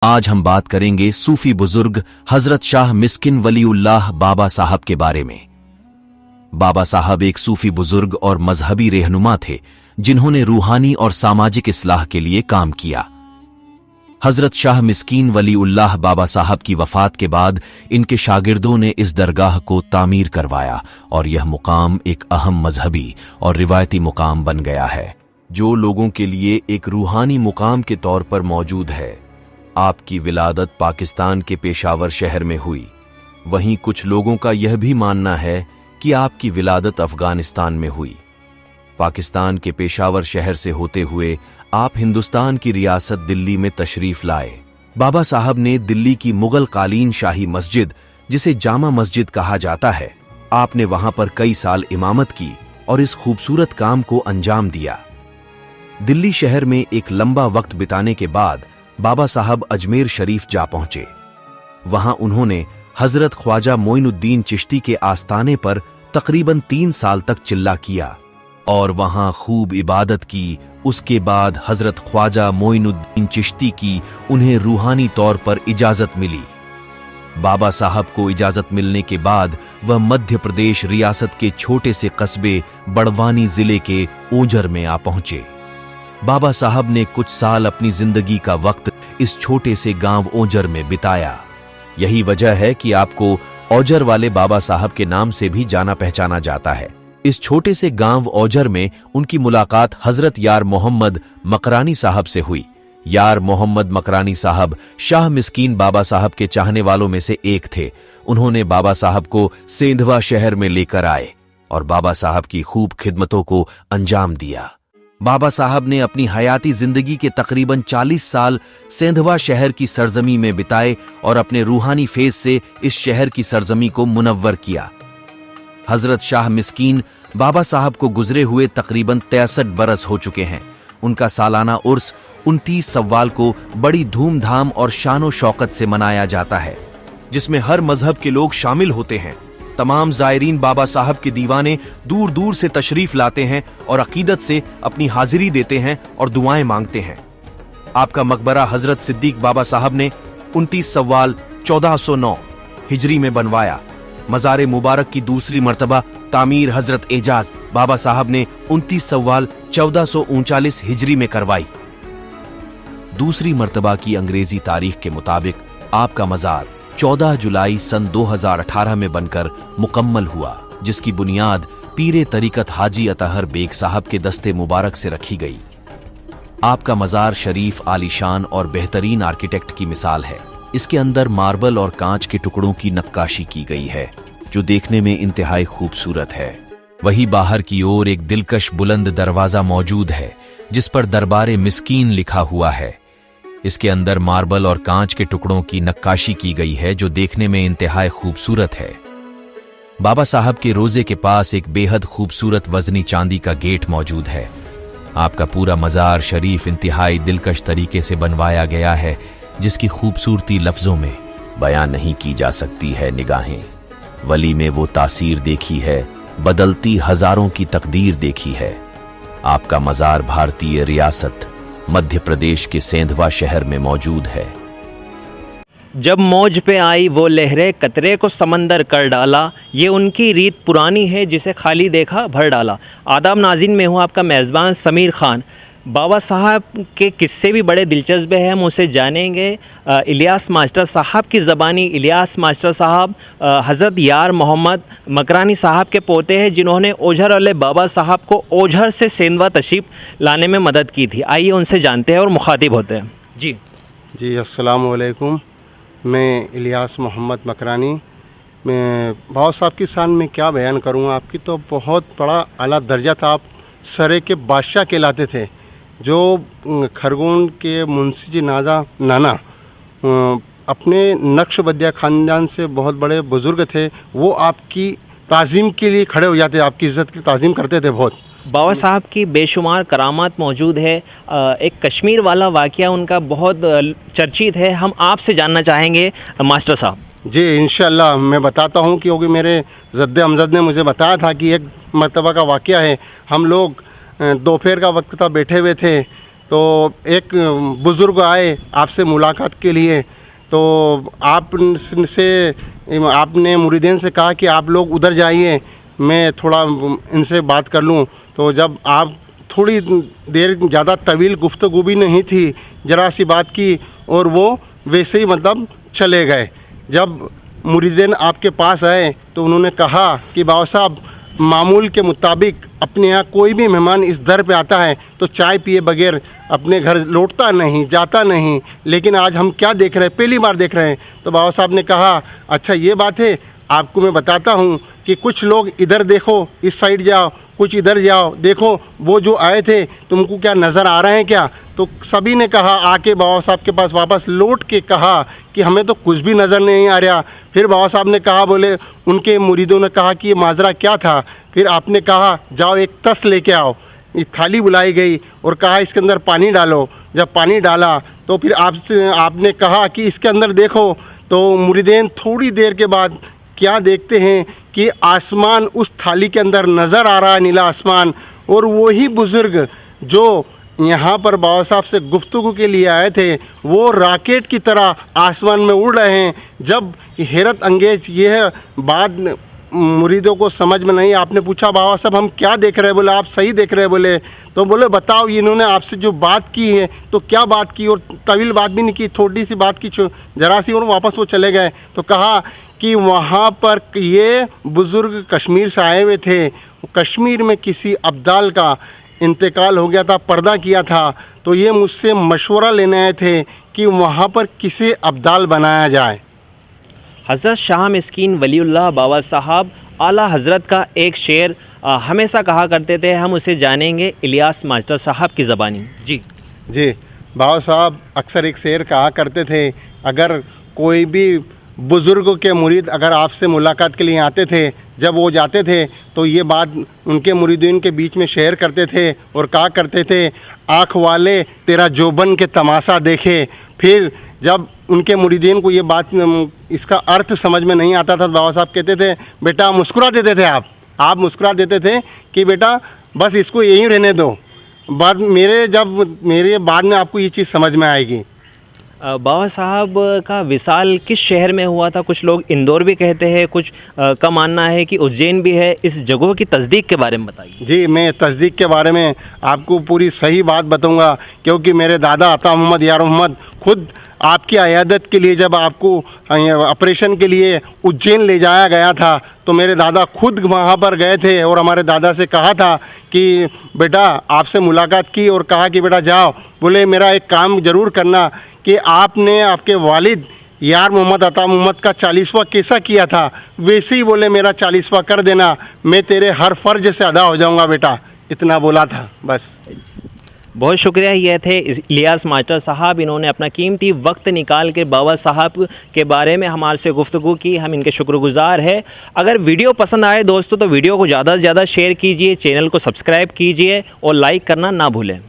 आज हम बात करेंगे सूफी बुजुर्ग हजरत शाह मिस्किन वलीउल्लाह बाबा साहब के बारे में। बाबा साहब एक सूफी बुजुर्ग और मजहबी रहनुमा थे जिन्होंने रूहानी और सामाजिक इस्लाह के लिए काम किया। हजरत शाह मिस्कीन वलीउल्लाह बाबा साहब की वफात के बाद इनके शागिर्दों ने इस दरगाह को तामीर करवाया और यह मुकाम एक अहम मजहबी और रिवायती मुकाम बन गया है, जो लोगों के लिए एक रूहानी मुकाम के तौर पर मौजूद है। आपकी विलादत पाकिस्तान के पेशावर शहर में हुई। वहीं कुछ लोगों का यह भी मानना है कि आपकी विलादत अफगानिस्तान में हुई। पाकिस्तान के पेशावर शहर से होते हुए आप हिंदुस्तान की रियासत दिल्ली में तशरीफ लाए। बाबा साहब ने दिल्ली की मुगल कालीन शाही मस्जिद, जिसे जामा मस्जिद कहा जाता है, आपने वहां पर कई साल इमामत की और इस खूबसूरत काम को अंजाम दिया। दिल्ली शहर में एक लंबा वक्त बिताने के बाद बाबा साहब अजमेर शरीफ जा पहुंचे। वहां उन्होंने हजरत ख्वाजा मोइनुद्दीन चिश्ती के आस्थाने पर तकरीबन 3 साल तक चिल्ला किया और वहां खूब इबादत की। उसके बाद हजरत ख्वाजा मोइनुद्दीन चिश्ती की उन्हें रूहानी तौर पर इजाजत मिली। बाबा साहब को इजाजत मिलने के बाद वह मध्य प्रदेश रियासत के छोटे से कस्बे बड़वानी जिले के ओजर में आ पहुंचे। बाबा साहब ने कुछ साल अपनी जिंदगी का वक्त इस छोटे से गांव ओजर में बिताया। यही वजह है कि आपको ओजर वाले बाबा साहब के नाम से भी जाना पहचाना जाता है। इस छोटे से गांव ओजर में उनकी मुलाकात हजरत यार मोहम्मद मकरानी साहब से हुई। यार मोहम्मद मकरानी साहब शाह मिस्कीन बाबा साहब के चाहने वालों में से एक थे। उन्होंने बाबा साहब को सेंधवा शहर में लेकर आए और बाबा साहब की खूब खिदमतों को अंजाम दिया। बाबा साहब ने अपनी हयाती जिंदगी के तकरीबन 40 साल सेंधवा शहर की सरजमी में बिताए और अपने रूहानी फेज से इस शहर की सरजमी को मुनव्वर किया। हजरत शाह मिस्कीन बाबा साहब को गुजरे हुए तकरीबन 63 बरस हो चुके हैं। उनका सालाना उर्स 29 सव्वाल को बड़ी धूमधाम और शानो शौकत से मनाया जाता है, जिसमें हर मजहब के लोग शामिल होते हैं। तमाम जायरीन बाबा साहब के दीवाने दूर दूर से तशरीफ लाते हैं और अकीदत से अपनी हाजिरी देते हैं और दुआएं मांगते हैं। आपका मकबरा हजरत सिद्दीक बाबा साहब ने 29 सव्वाल 1409 हिजरी में बनवाया। मज़ार मुबारक की दूसरी मर्तबा तामीर हजरत एजाज बाबा साहब ने 29 सव्वाल 1439 हिजरी में करवाई। दूसरी मर्तबा की अंग्रेजी तारीख के मुताबिक आपका मज़ार 14 जुलाई सन 2018 में बनकर मुकम्मल हुआ, जिसकी बुनियाद पीरे तरीकत हाजी अतहर बेग साहब के दस्ते मुबारक से रखी गई। आपका मज़ार शरीफ, आलीशान और बेहतरीन आर्किटेक्ट की मिसाल है। इसके अंदर मार्बल और कांच के टुकड़ों की नक्काशी की गई है, जो देखने में इंतहाई खूबसूरत है। वही बाहर की ओर एक दिलकश बुलंद दरवाजा मौजूद है, जिस पर दरबारे मिस्कीन लिखा हुआ है। इसके अंदर मार्बल और कांच के टुकड़ों की नक्काशी की गई है, जो देखने में इंतहाई खूबसूरत है। बाबा साहब के रोजे के पास एक बेहद खूबसूरत वजनी चांदी का गेट मौजूद है। आपका पूरा मज़ार शरीफ इंतहाई दिलकश तरीके से बनवाया गया है, जिसकी खूबसूरती लफ्जों में बयान नहीं की जा सकती है। निगाहें वली में वो तासीर देखी है, बदलती हजारों की तकदीर देखी है। आपका मज़ार भारतीय रियासत मध्य प्रदेश के सेंधवा शहर में मौजूद है। जब मौज पे आई वो लहरें कतरे को समंदर कर डाला, ये उनकी रीत पुरानी है जिसे खाली देखा भर डाला। आदाब नाज़रीन, मैं हूँ आपका मेज़बान समीर खान। बाबा साहब के किस्से भी बड़े दिलचस्प हैं, हम उसे जानेंगे। इलियास मास्टर साहब की ज़बानी। इलियास मास्टर साहब हज़रत यार मोहम्मद मकरानी साहब के पोते हैं, जिन्होंने ओझर वाले बाबा साहब को ओझर से सेंधवा तशरीफ़ लाने में मदद की थी। आइए उनसे जानते हैं और मुखातिब होते हैं। जी अस्सलामु अलैकुम। मैं इलियास मोहम्मद मकरानी। मैं बाबा साहब की शान में क्या बयान करूँगा। आपकी तो बहुत बड़ा आला दर्जा था। आप सरे के बादशाह कहलाते थे। जो खरगोन के मुंशी जी नाना अपने नक्शबंदिया ख़ानदान से बहुत बड़े बुज़ुर्ग थे। वो आपकी ताज़ीम के लिए खड़े हो जाते, आपकी इज़्ज़त की ताज़ीम करते थे बहुत। बाबा साहब की बेशुमार करामात मौजूद है। एक कश्मीर वाला वाक़या उनका बहुत चर्चित है। हम आपसे जानना चाहेंगे मास्टर साहब। जी इंशाअल्लाह मैं बताता हूँ, क्योंकि मेरे जद्द अमजद ने मुझे बताया था कि एक मरतबा का वाक़या है। हम लोग दोपहर का वक्त था, बैठे हुए थे तो एक बुज़ुर्ग आए आपसे मुलाकात के लिए, तो आपने मुरीदीन से कहा कि आप लोग उधर जाइए, मैं थोड़ा इनसे बात कर लूँ। तो जब आप थोड़ी देर, ज़्यादा तवील गुफ्तगू भी नहीं थी, ज़रा सी बात की और वो वैसे ही मतलब चले गए। जब मुरीदीन आपके पास आए तो उन्होंने कहा कि बाबा साहब, मामूल के मुताबिक अपने यहाँ कोई भी मेहमान इस दर पे आता है तो चाय पिए बगैर अपने घर लौटता नहीं, जाता नहीं, लेकिन आज हम क्या देख रहे हैं, पहली बार देख रहे हैं। तो बाबा साहब ने कहा, अच्छा ये बात है, आपको मैं बताता हूँ कि कुछ लोग इधर देखो, इस साइड जाओ, कुछ इधर जाओ, देखो वो जो आए थे तुमको क्या नज़र आ रहे हैं क्या? तो सभी ने कहा, आके बाबा साहब के पास वापस लौट के कहा कि हमें तो कुछ भी नज़र नहीं आ रहा। फिर बाबा साहब ने कहा, बोले उनके मुरीदों ने कहा कि ये माजरा क्या था? फिर आपने कहा, जाओ एक तस लेके आओ। ये थाली बुलाई गई और कहा इसके अंदर पानी डालो। जब पानी डाला तो फिर आपने कहा कि इसके अंदर देखो। तो मुरीदीन थोड़ी देर के बाद क्या देखते हैं कि आसमान उस थाली के अंदर नज़र आ रहा है, नीला आसमान, और वही बुज़ुर्ग जो यहाँ पर बाबा साहब से गुफ्तगू के लिए आए थे वो रॉकेट की तरह आसमान में उड़ रहे हैं। जब हैरत अंगेज ये बात मुरीदों को समझ में नहीं, आपने पूछा, बाबा साहब हम क्या देख रहे हैं? बोले आप सही देख रहे हैं। बोले तो बोले बताओ, इन्होंने आपसे जो बात की है तो क्या बात की? और तवील बात भी नहीं की, थोड़ी सी बात की, ज़रा सी, और वापस वो चले गए। तो कहा कि वहाँ पर ये बुज़ुर्ग कश्मीर से आए हुए थे, कश्मीर में किसी अब्दाल का इंतकाल हो गया था, पर्दा किया था, तो ये मुझसे मशवरा लेने आए थे कि वहाँ पर किसे अब्दाल बनाया जाए। हज़रत शाह मिस्कीन वलीउल्लाह बाबा साहब आला हज़रत का एक शेर हमेशा कहा करते थे, हम उसे जानेंगे इलियास मास्टर साहब की ज़बानी। जी बाबा साहब अक्सर एक शेर कहा करते थे, अगर कोई भी बुज़ुर्गों के मुरीद अगर आपसे मुलाकात के लिए आते थे, जब वो जाते थे तो ये बात उनके मुरीदीन के बीच में शेयर करते थे और कहा करते थे, आँख वाले तेरा जोबन के तमाशा देखे। फिर जब उनके मुरीदीन को ये बात, इसका अर्थ समझ में नहीं आता था, बाबा साहब कहते थे, बेटा मुस्कुरा देते थे, आप मुस्कुरा देते थे कि बेटा बस इसको यहीं रहने दो, मेरे बाद में आपको ये चीज़ समझ में आएगी। बाबा साहब का विसाल किस शहर में हुआ था? कुछ लोग इंदौर भी कहते हैं, कुछ का मानना है कि उज्जैन भी है। इस जगहों की तस्दीक के बारे में बताइए। जी, मैं तस्दीक के बारे में आपको पूरी सही बात बताऊंगा, क्योंकि मेरे दादा अता मोहम्मद यार मोहम्मद खुद आपकी अयादत के लिए, जब आपको ऑपरेशन के लिए उज्जैन ले जाया गया था, तो मेरे दादा खुद वहाँ पर गए थे और हमारे दादा से कहा था कि बेटा आपसे मुलाकात की और कहा कि बेटा जाओ, बोले मेरा एक काम ज़रूर करना कि आपने आपके वालिद यार मोहम्मद अता मोहम्मद का 40वां कैसा किया था, वैसे ही बोले मेरा 40वां कर देना, मैं तेरे हर फ़र्ज से अदा हो जाऊँगा बेटा। इतना बोला था बस। बहुत शुक्रिया। ये थे इलियास मास्टर साहब, इन्होंने अपना कीमती वक्त निकाल के बाबा साहब के बारे में हमारे से गुफ्तगू की, हम इनके शुक्रगुजार हैं। अगर वीडियो पसंद आए दोस्तों तो वीडियो को ज़्यादा से ज़्यादा शेयर कीजिए, चैनल को सब्सक्राइब कीजिए और लाइक करना ना भूलें।